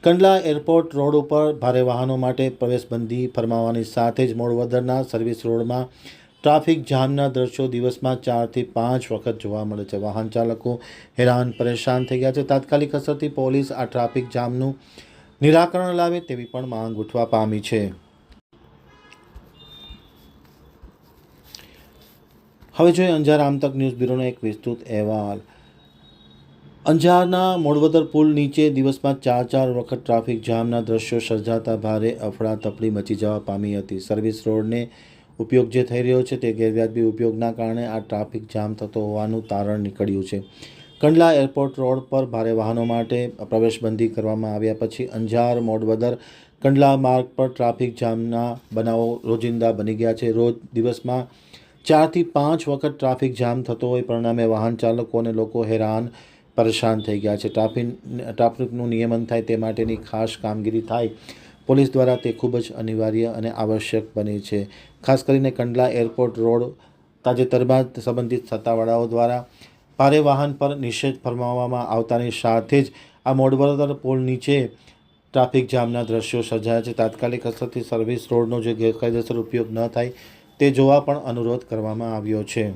Kandla airport road ઉપર ભારે વાહનો માટે પ્રવેશબંધી ફરમાવવાની સાથે જ મોડવદરના સર્વિસ રોડમાં ટ્રાફિક જામના દ્રશ્યો દિવસમાં 4 થી 5 વખત જોવા મળે છે। વાહન ચાલકો હેરાન પરેશાન થઈ ગયા છે। તાત્કાલિક અસરથી પોલીસ આ ટ્રાફિક જામનું નિરાકરણ લાવે તેવી પણ માંગ ઉઠવા પામી છે। હવે જોઈએ અંજાર આમતક ન્યૂઝ બ્યુરોનો એક વિસ્તૃત અહેવાલ। અંજારના મોડવદર પુલ નીચે દિવસમાં 4 વખત ટ્રાફિક જામના દ્રશ્યો સર્જાતા ભારે અફડાતફડી મચી જવા પામી હતી। સર્વિસ રોડને ઉપયોગ જે થઈ રહ્યો છે તે ગેરવ્યાજબી ઉપયોગના કારણે આ ટ્રાફિક જામ થતો હોવાનું તારણ નીકળ્યું છે। કંડલા એરપોર્ટ રોડ પર ભારે વાહનો માટે પ્રવેશબંધી કરવામાં આવ્યા પછી અંજાર મોડવદર કંડલા માર્ગ પર ટ્રાફિક જામના બનાવો રોજિંદા બની ગયા છે। રોજ દિવસમાં 4 થી 5 વખત ટ્રાફિક જામ થતો હોય પરિણામે વાહન ચાલકો અને લોકો હેરાન પરેશાન થઈ ગયા છે। ટ્રાફિકનું નિયમન થાય તે માટેની ખાસ કામગીરી થાય પોલીસ દ્વારા તે ખૂબ જ અનિવાર્ય અને આવશ્યક બની છે। ખાસ કરીને કંડલા એરપોર્ટ રોડ તાજેતરમાં સંબંધિત સત્તાવાળાઓ દ્વારા ભારે વાહન પર નિષેધ ફરમાવવામાં આવતાની સાથે જ આ મોડવદર પુલ નીચે ટ્રાફિક જામના દ્રશ્યો સર્જાયા છે। તાત્કાલિક અસરથી સર્વિસ રોડનો જે ગેરકાયદેસર ઉપયોગ ન થાય તે જોવા પણ અનુરોધ કરવામાં આવ્યો છે।